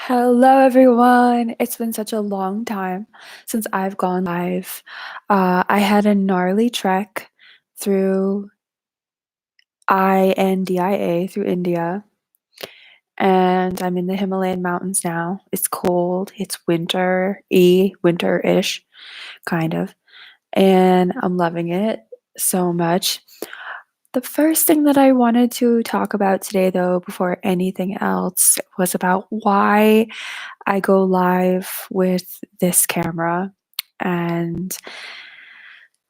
Hello, everyone. It's been such a long time since I've gone live. I had a gnarly trek through India, through India, and I'm in the Himalayan mountains now. It's cold, it's winter-ish, kind of, and I'm loving it so much. The first thing that I wanted to talk about today, though, before anything else, was about why I go live with this camera. And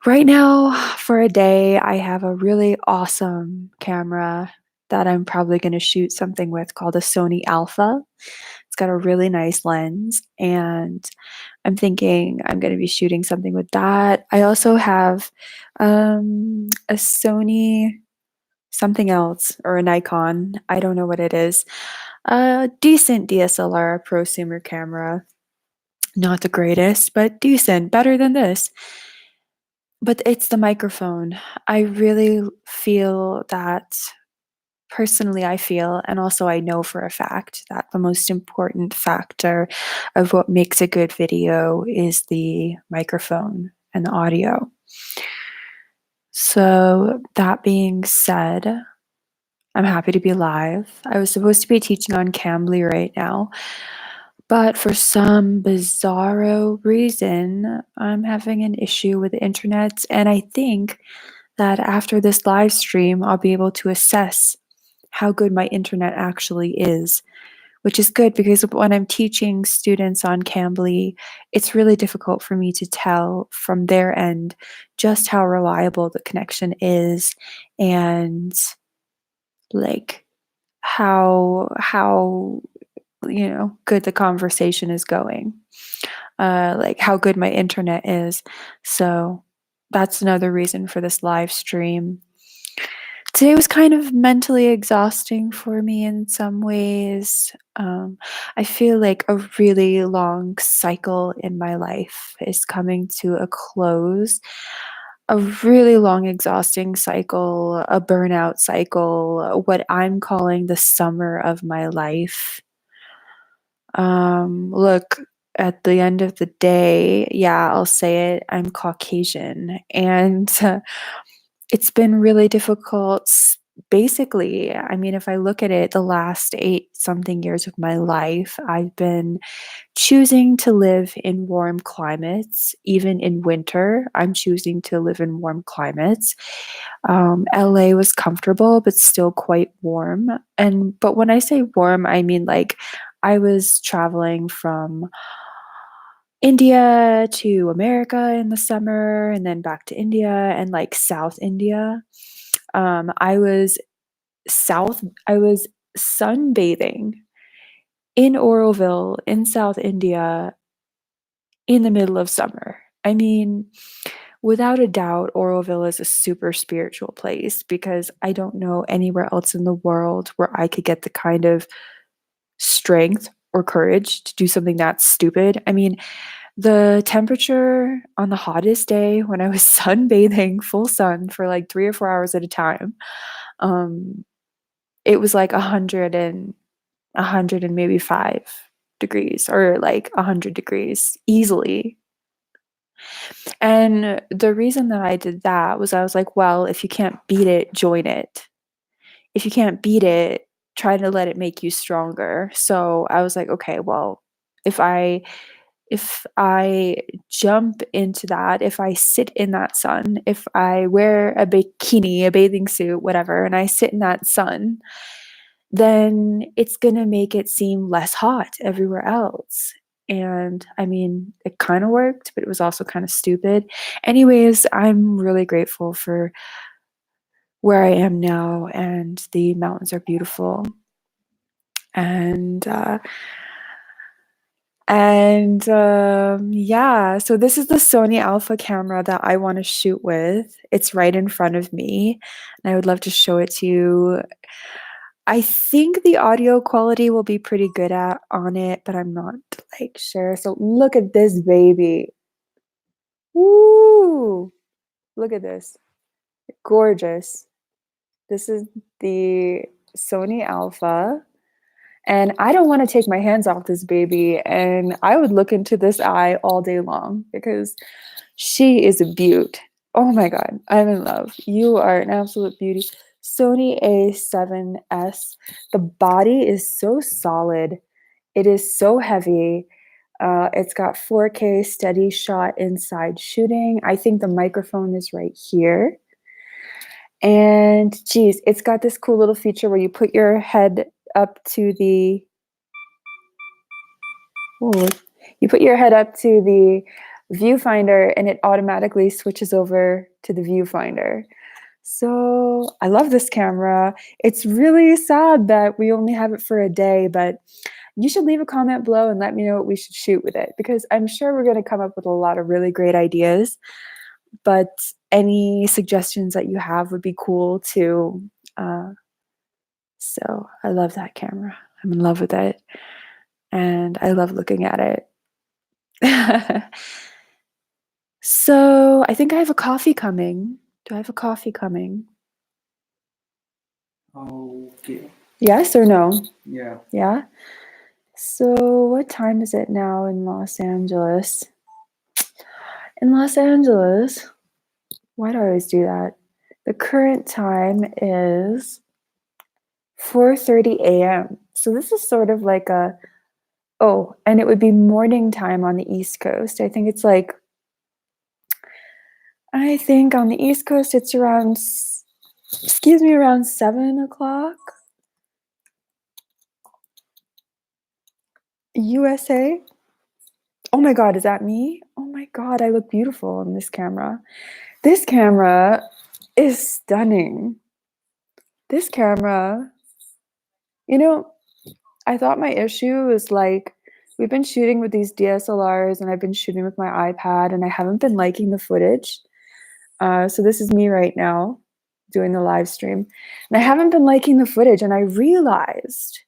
right now, for a day, I have a really awesome camera that I'm probably going to shoot something with called a Sony Alpha. It's got a really nice lens, and I'm thinking I'm going to be shooting something with that. I also have a Sony something else or a Nikon. I don't know what it is. A decent DSLR prosumer camera. Not the greatest, but decent, better than this. But it's the microphone. I really feel that personally, I feel, and also I know for a fact that the most important factor of what makes a good video is the microphone and the audio. So, that being said, I'm happy to be live. I was supposed to be teaching on Cambly right now, but for some bizarro reason, I'm having an issue with the internet, and I think that after this live stream, I'll be able to assess how good my internet actually is, which is good because when I'm teaching students on Cambly, it's really difficult for me to tell from their end just how reliable the connection is and like how good the conversation is going, like how good my internet is. So that's another reason for this live stream. Today was kind of mentally exhausting for me in some ways. I feel like a really long cycle in my life is coming to a close. A really long, exhausting cycle, a burnout cycle, what I'm calling the summer of my life. Look, at the end of the day, yeah, I'll say it, I'm Caucasian, and it's been really difficult. Basically, I mean, if I look at it, the last 8 something years of my life, I've been choosing to live in warm climates, even in winter. I'm choosing to live in warm climates. LA was comfortable, but still quite warm. But when I say warm, I mean like I was traveling from India to America in the summer and then back to India and like South India. I was I was sunbathing in Oroville in South India in the middle of summer. I mean, without a doubt, Oroville is a super spiritual place because I don't know anywhere else in the world where I could get the kind of strength or courage to do something that stupid. I mean, the temperature on the hottest day when I was sunbathing, full sun for like 3 or 4 hours at a time, um, it was like 100 and maybe 5 degrees or like 100 degrees easily. And the reason that I did that was I was like, well, if you can't beat it, join it. If you can't beat it, try to let it make you stronger. So I was like, okay, well, if I if I jump into that, if I sit in that sun, if I wear a bikini, a bathing suit, whatever, and I sit in that sun, then it's going to make it seem less hot everywhere else. And I mean, it kind of worked, but it was also kind of stupid. Anyways, I'm really grateful for where I am now, and the mountains are beautiful. And yeah, so this is the Sony Alpha camera that I want to shoot with. It's right in front of me, and I would love to show it to you. I think the audio quality will be pretty good on it, but I'm not like sure. So look at this baby. Woo! Look at this. Gorgeous. This is the Sony Alpha, And I don't want to take my hands off this baby. And I would look into this eye all day long because she is a beaut. Oh my God, I'm in love. You are an absolute beauty. Sony A7S. The body is so solid. It is so heavy. It's got 4K steady shot inside shooting. I think the microphone is right here. And geez, it's got this cool little feature where you put your head up to the you put your head up to the viewfinder and it automatically switches over to the viewfinder. So I love this camera. It's really sad that we only have it for a day, but you should leave a comment below and let me know what we should shoot with it because I'm sure we're going to come up with a lot of really great ideas. But any suggestions that you have would be cool too. So I love that camera. I'm in love with it. And I love looking at it. So I think I have a coffee coming. Do I have a coffee coming? Okay. Yes or no? Yeah. Yeah? So what time is it now in Los Angeles? In Los Angeles, why do I always do that? The current time is 4:30 a.m. So this is sort of like a, oh, and it would be morning time on the East Coast. I think on the East Coast it's around, around 7 o'clock. USA. Oh my God, is that me? Oh my God, I look beautiful on this camera. This camera is stunning. This camera, I thought my issue was like, we've been shooting with these DSLRs and I've been shooting with my iPad and I haven't been liking the footage. So this is me right now doing the live stream. And I haven't been liking the footage and I realized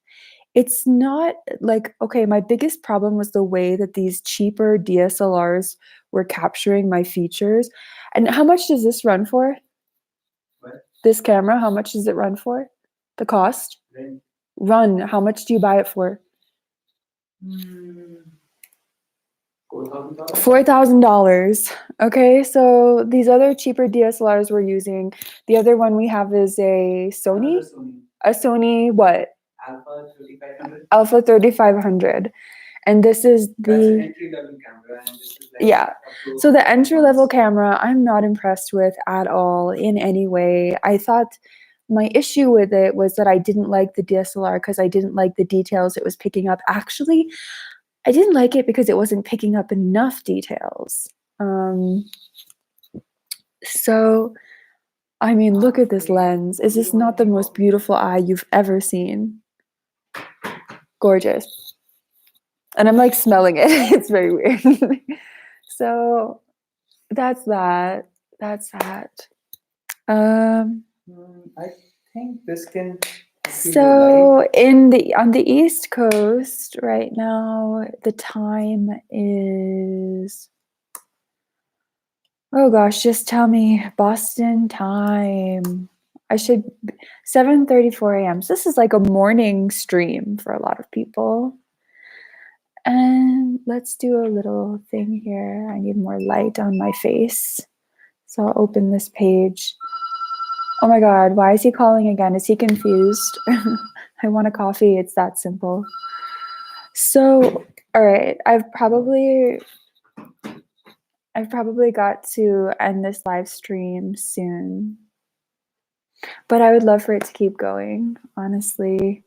it's not like, okay, my biggest problem was the way that these cheaper DSLRs were capturing my features. And how much does this run for? What? This camera, how much does it run for? The cost? Run, how much do you buy it for? $4,000. $4,000. Okay, so these other cheaper DSLRs we're using, the other one we have is a Sony. A Sony what? Alpha 3500. Alpha 3500. And this is That's an the entry-level camera, and this is like yeah. So the entry-level camera, I'm not impressed with at all in any way. I thought my issue with it was that I didn't like the DSLR because I didn't like the details it was picking up. Actually, I didn't like it because it wasn't picking up enough details. So, I mean, look at this lens. Is this not the most beautiful eye you've ever seen? Gorgeous. And I'm like smelling it. It's very weird. So that's that. That's that. I think this can. So on the East Coast right now, the time is, oh gosh, just tell me Boston time. 7:34 a.m. So this is like a morning stream for a lot of people. And let's do a little thing here. I need more light on my face. So I'll open this page. Oh my God, why is he calling again? Is he confused? I want a coffee. It's that simple. So, all right, I've probably got to end this live stream soon. But I would love for it to keep going, honestly.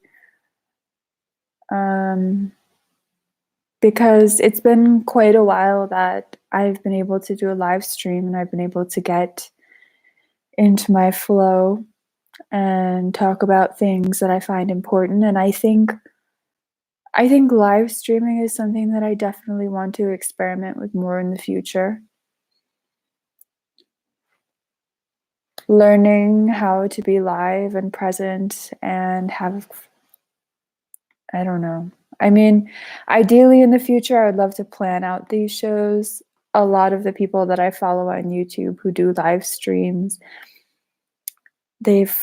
Because it's been quite a while that I've been able to do a live stream and I've been able to get into my flow and talk about things that I find important. And I think live streaming is something that I definitely want to experiment with more in the future. Learning how to be live and present and have, I don't know. I mean, ideally in the future, I would love to plan out these shows. A lot of the people that I follow on YouTube who do live streams, they've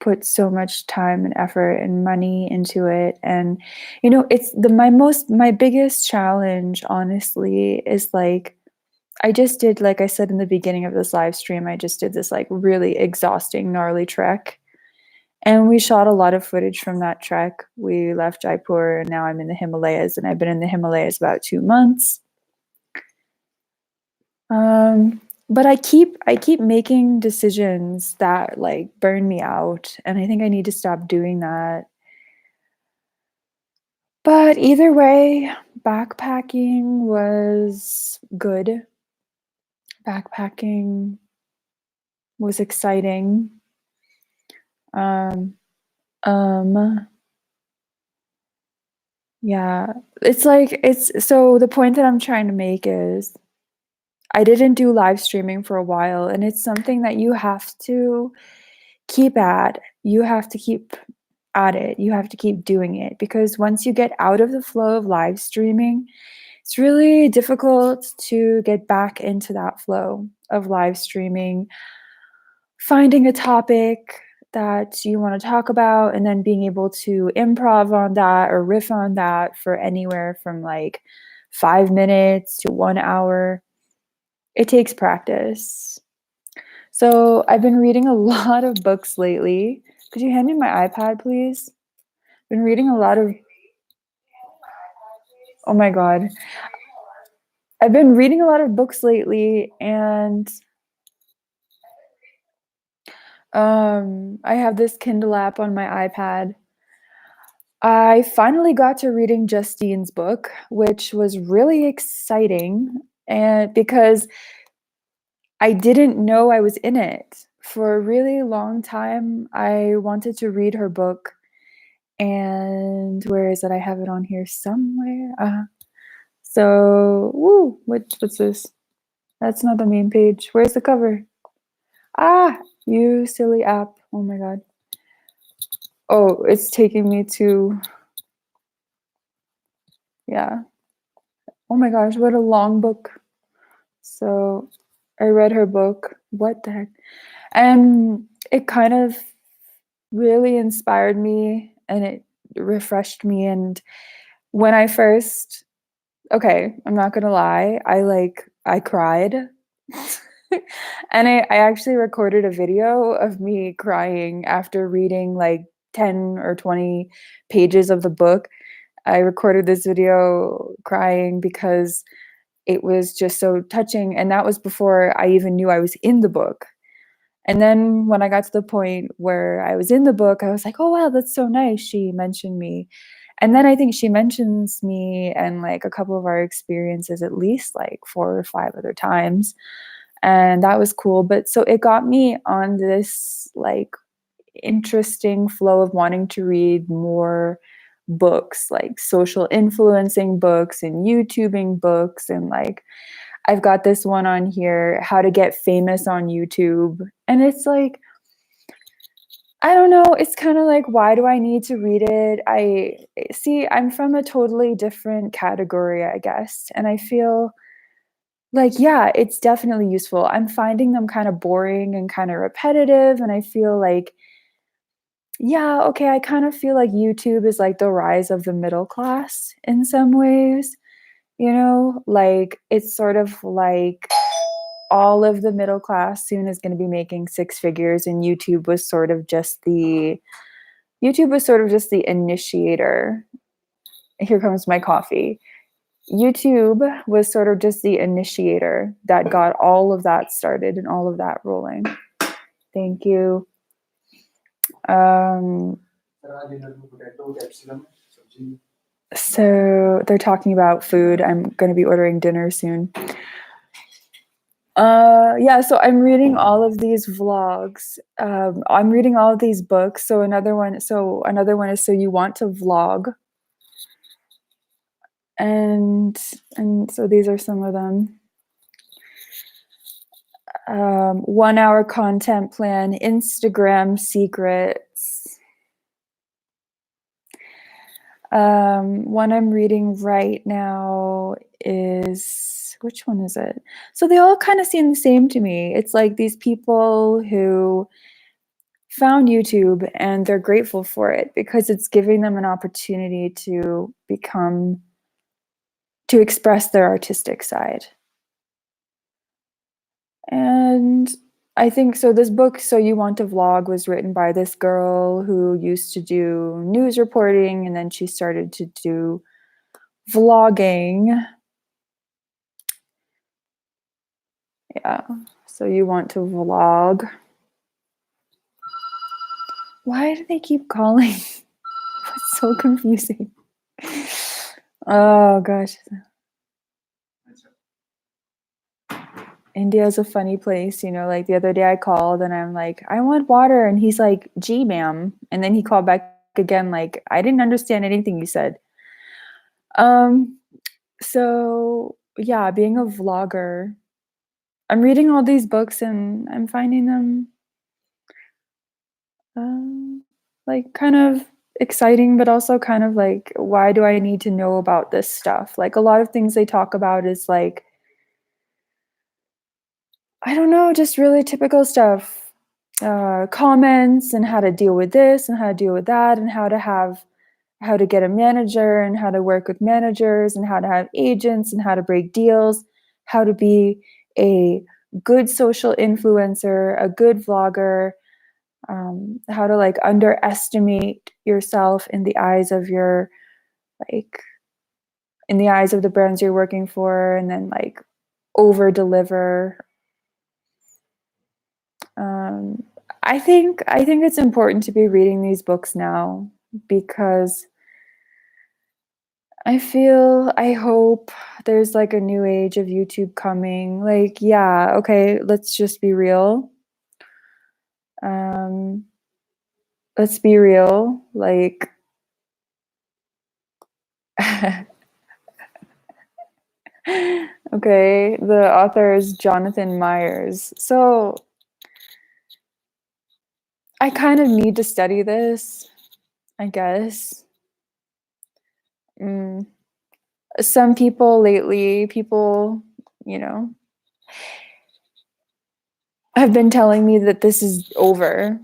put so much time and effort and money into it. And it's my biggest challenge, honestly, is like I just did, like I said in the beginning of this live stream, I just did this like really exhausting, gnarly trek. And we shot a lot of footage from that trek. We left Jaipur and now I'm in the Himalayas, and I've been in the Himalayas about 2 months. But I keep making decisions that like burn me out, and I think I need to stop doing that. But either way, backpacking was good. Backpacking was exciting. Um, um, yeah, so the point that I'm trying to make is I didn't do live streaming for a while, and it's something that you have to keep at. You have to keep at it. You have to keep doing it, because once you get out of the flow of live streaming, it's really difficult to get back into that flow of live streaming, finding a topic that you want to talk about and then being able to improv on that or riff on that for anywhere from like 5 minutes to 1 hour. It takes practice. So I've been reading a lot of books lately. Could you hand me my iPad, please? Been reading a lot of Oh my god. I've been reading a lot of books lately, and I have this Kindle app on my iPad. I finally got to reading Justine's book, which was really exciting, and because I didn't know I was in it. For a really long time, I wanted to read her book, and where is it? I have it on here somewhere. So, woo, what's this? That's not the main page. Where's the cover? Ah, you silly app. Oh my god. Oh, it's taking me to, yeah. Oh my gosh, what a long book. So I read her book. What the heck? And it kind of really inspired me, and it refreshed me. And when I first, okay, I'm not gonna lie, I cried. And I actually recorded a video of me crying after reading like 10 or 20 pages of the book. I recorded this video crying because it was just so touching, and that was before I even knew I was in the book. And then when I got to the point where I was in the book, I was like, "Oh wow, that's so nice. She mentioned me." And then I think she mentions me and like a couple of our experiences at least like 4 or 5 other times. And that was cool. But so it got me on this like interesting flow of wanting to read more books, like social influencing books and YouTubing books. And like, I've got this one on here, How to Get Famous on YouTube. And it's like, I don't know, it's kind of like, why do I need to read it? I'm from a totally different category, I guess. And I feel like, yeah, it's definitely useful. I'm finding them kind of boring and kind of repetitive. And I feel like, yeah, okay, I kind of feel like YouTube is like the rise of the middle class in some ways, like it's sort of like all of the middle class soon is going to be making 6 figures, and YouTube was sort of just the initiator. Here comes my coffee. YouTube was sort of just the initiator that got all of that started and all of that rolling. Thank you. So they're talking about food. I'm going to be ordering dinner soon. Yeah, so I'm reading all of these vlogs. I'm reading all of these books. So another one is So You Want to Vlog. And so these are some of them. 1 hour content plan, Instagram secrets. One I'm reading right now is, which one is it? So they all kind of seem the same to me. It's like these people who found YouTube and they're grateful for it because it's giving them an opportunity to express their artistic side. And I think so. This book, So You Want to Vlog, was written by this girl who used to do news reporting and then she started to do vlogging. Yeah. So You Want to Vlog. Why do they keep calling? It's so confusing. Oh gosh. India is a funny place, you know, like the other day I called and I'm like, I want water. And he's like, gee, ma'am. And then he called back again, like, I didn't understand anything you said. So yeah, being a vlogger, I'm reading all these books and I'm finding them like kind of exciting, but also kind of like, why do I need to know about this stuff? Like a lot of things they talk about is like, I don't know, just really typical stuff. Comments and how to deal with this and how to deal with that and how to get a manager and how to work with managers and how to have agents and how to break deals, how to be a good social influencer, a good vlogger, how to like underestimate yourself in the eyes of your like in the eyes of the brands you're working for and then like over deliver. I think it's important to be reading these books now because I hope there's like a new age of YouTube coming. Like, yeah, okay, let's just be real. Let's be real. Like, okay, the author is Jonathan Myers. So I kind of need to study this, I guess. Some people lately, you know, have been telling me that this is over,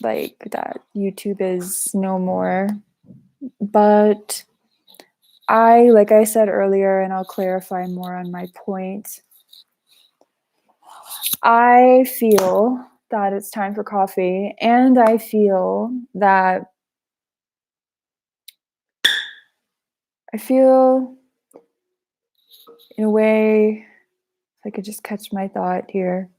like that YouTube is no more. But like I said earlier, and I'll clarify more on my point, I feel that it's time for coffee, and I feel in a way, if I could just catch my thought here,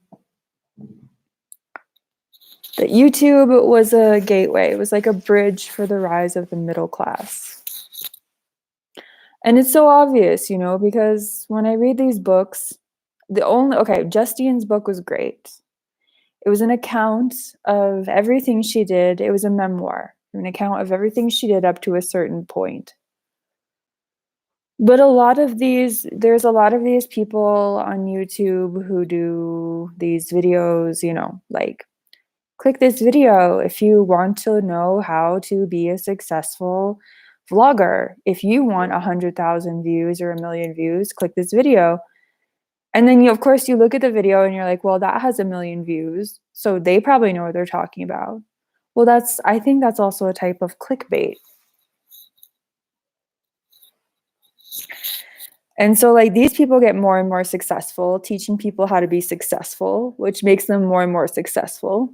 that YouTube was a gateway. It was like a bridge for the rise of the middle class. And it's so obvious, you know, because when I read these books, Justine's book was great. It was an account of everything she did. It was a memoir, an account of everything she did up to a certain point. But there's a lot of these people on YouTube who do these videos, you know, like click this video if you want to know how to be a successful vlogger. If you want 100,000 views or 1,000,000 views, click this video. And then of course you look at the video and you're like, well, that has 1,000,000 views. So they probably know what they're talking about. Well, I think that's also a type of clickbait. And so like these people get more and more successful, teaching people how to be successful, which makes them more and more successful.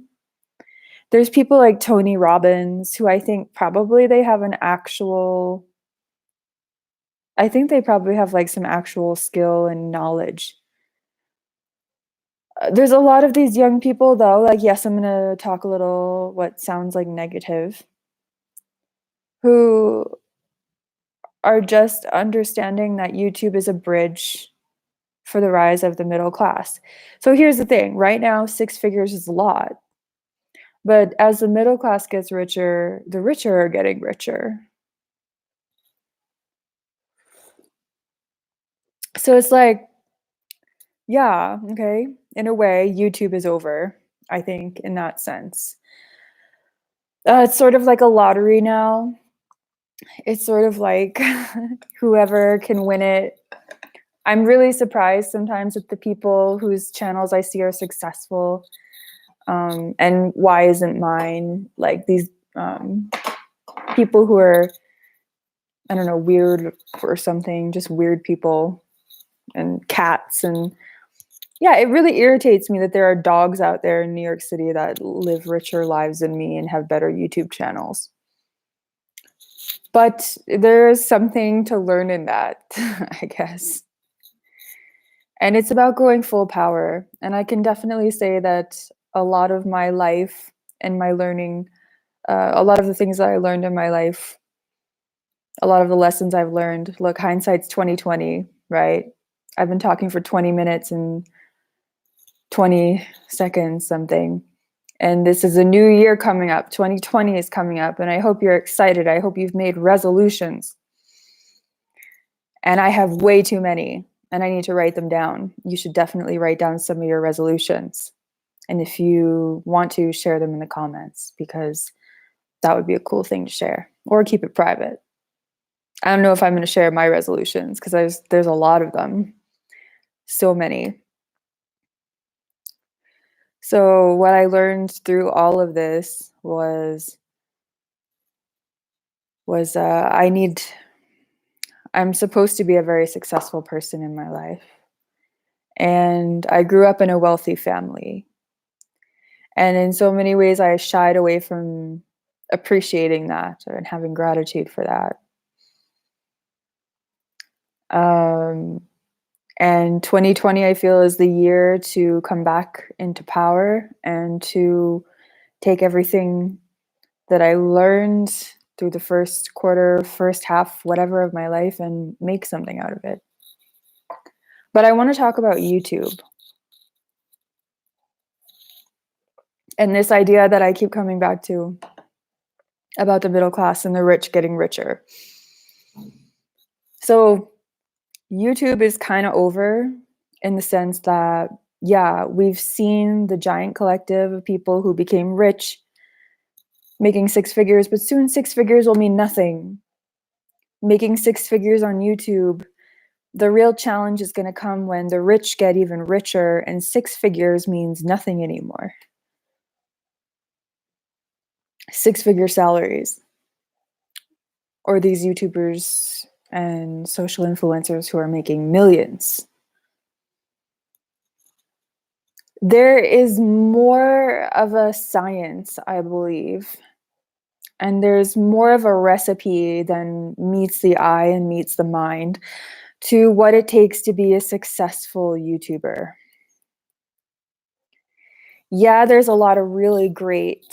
There's people like Tony Robbins who I think probably they have like some actual skill and knowledge. There's a lot of these young people though, like, yes, I'm going to talk a little what sounds like negative, who are just understanding that YouTube is a bridge for the rise of the middle class. So here's the thing, right now 6 figures is a lot. But as the middle class gets richer, the richer are getting richer. So it's like, yeah, okay, in a way, YouTube is over, I think, in that sense. It's sort of like a lottery now. It's sort of like whoever can win it. I'm really surprised sometimes at the people whose channels I see are successful. And why isn't mine like these people who are, I don't know, weird or something, just weird people and cats. And yeah, it really irritates me that there are dogs out there in New York City that live richer lives than me and have better YouTube channels. But there is something to learn in that, I guess. And it's about going full power. And I can definitely say that a lot of my life and my learning, a lot of the things that I learned in my life, a lot of the lessons I've learned, look, hindsight's 2020, right? I've been talking for 20 minutes and 20 seconds something. And this is a new year coming up. 2020 is coming up, and I hope you're excited. I hope you've made resolutions. And I have way too many, and I need to write them down. You should definitely write down some of your resolutions. And if you want to, share them in the comments, because that would be a cool thing to share, or keep it private. I don't know if I'm going to share my resolutions because there's a lot of them. So many. So what I learned through all of this was I'm supposed to be a very successful person in my life. And I grew up in a wealthy family. And in so many ways, I shied away from appreciating that and having gratitude for that. And 2020, I feel, is the year to come back into power and to take everything that I learned through the first quarter, first half, whatever of my life, and make something out of it. But I want to talk about YouTube. And this idea that I keep coming back to about the middle class and the rich getting richer. So YouTube is kind of over in the sense that, yeah, we've seen the giant collective of people who became rich making six figures, but soon six figures will mean nothing. Making six figures on YouTube, the real challenge is going to come when the rich get even richer and six figures means nothing anymore. Six-figure salaries. Or these YouTubers and social influencers who are making millions. There is more of a science, I believe, and there's more of a recipe than meets the eye and meets the mind to what it takes to be a successful YouTuber. Yeah, there's a lot of really great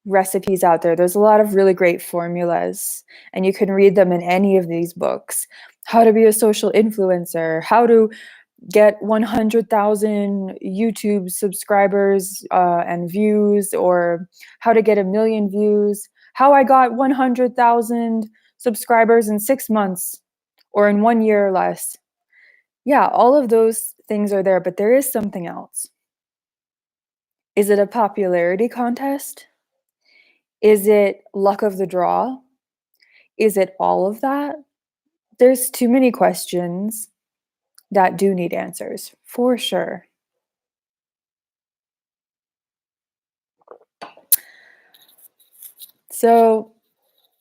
recipes out there. There's a lot of really great formulas, and you can read them in any of these books. How to be a social influencer, how to get 100,000 YouTube subscribers and views, or how to get 1 million views, how I got 100,000 subscribers in 6 months or in 1 year or less. Yeah, all of those things are there, but there is something else. Is it a popularity contest? Is it luck of the draw? Is it all of that? There's too many questions that do need answers, for sure. So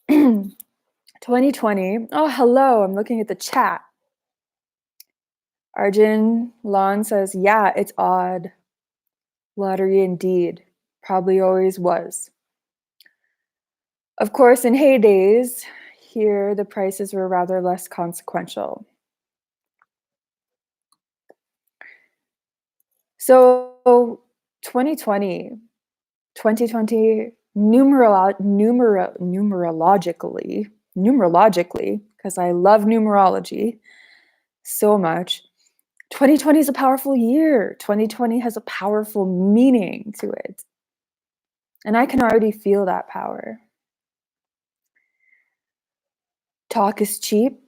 2020, oh, hello, I'm looking at the chat. Arjun Lon says, yeah, it's odd. Lottery indeed. Probably always was. Of course, in heydays, here the prices were rather less consequential. So 2020, numerologically, because I love numerology so much, 2020 is a powerful year. 2020 has a powerful meaning to it. And I can already feel that power. Talk is cheap.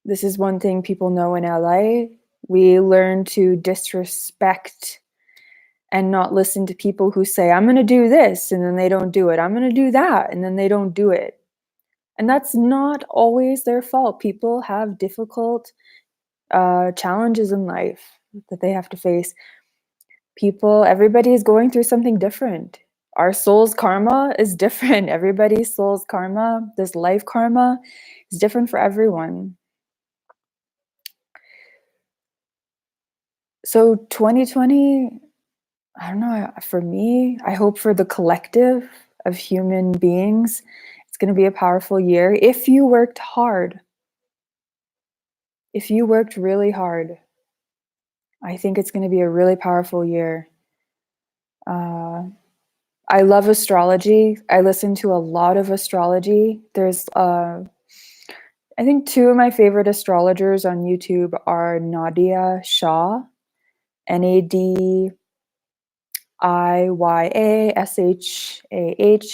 This is one thing people know in LA. We learn to disrespect and not listen to people who say, I'm going to do this, and then they don't do it. I'm going to do that, and then they don't do it. And that's not always their fault. People have difficult challenges in life that they have to face. Everybody is going through something different. Our soul's karma is different. Everybody's soul's karma, this life karma, is different for everyone. So 2020, I don't know, for me, I hope for the collective of human beings, it's going to be a powerful year if you worked hard. If you worked really hard, I think it's going to be a really powerful year. I love astrology. I listen to a lot of astrology. There's, I think two of my favorite astrologers on YouTube are Nadia Shah, NADIYASHAH,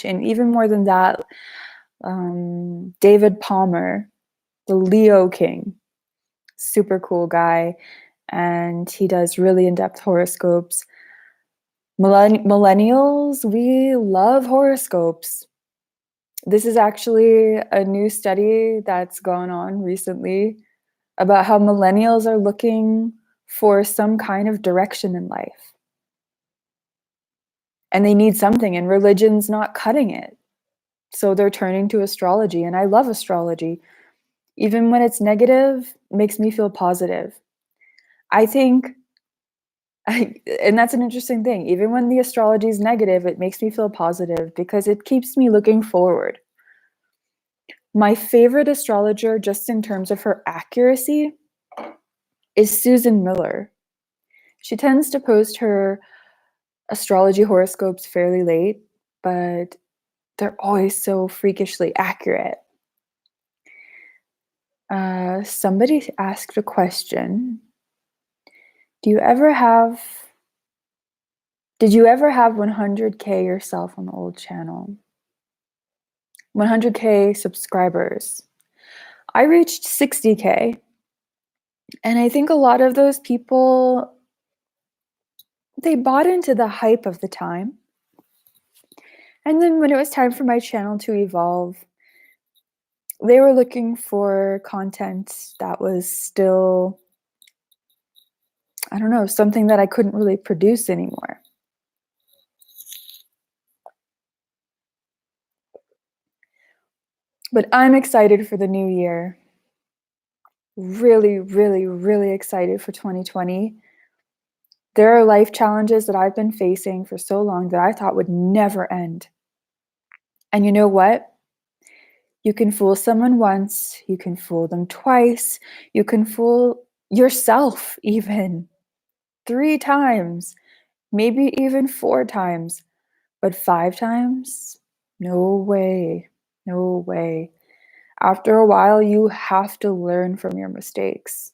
and even more than that, David Palmer, the Leo King. Super cool guy, and he does really in-depth horoscopes. Millennials, we love horoscopes. This is actually a new study that's gone on recently about how millennials are looking for some kind of direction in life. And they need something, and religion's not cutting it. So they're turning to astrology, and I love astrology. Even when it's negative, it makes me feel positive. I think, and that's an interesting thing, even when the astrology is negative, it makes me feel positive because it keeps me looking forward. My favorite astrologer, just in terms of her accuracy, is Susan Miller. She tends to post her astrology horoscopes fairly late, but they're always so freakishly accurate. Somebody asked a question. Did you ever have 100K yourself on the old channel? 100K subscribers. I reached 60K. And I think a lot of those people, they bought into the hype of the time. And then when it was time for my channel to evolve, they were looking for content that was still, I don't know, something that I couldn't really produce anymore. But I'm excited for the new year. Really, really, really excited for 2020. There are life challenges that I've been facing for so long that I thought would never end. And you know what? You can fool someone once, you can fool them twice, you can fool yourself even 3 times, maybe even 4 times, but 5 times? No way, no way. After a while, you have to learn from your mistakes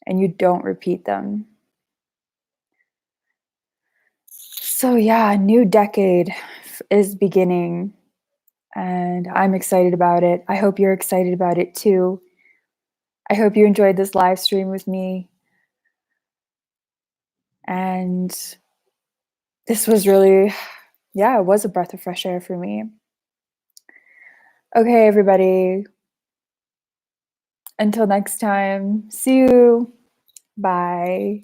and you don't repeat them. So yeah, new decade is beginning and I'm excited about it. I hope you're excited about it too. I hope you enjoyed this live stream with me. And this was really, yeah, it was a breath of fresh air for me. Okay, everybody. Until next time, see you. Bye.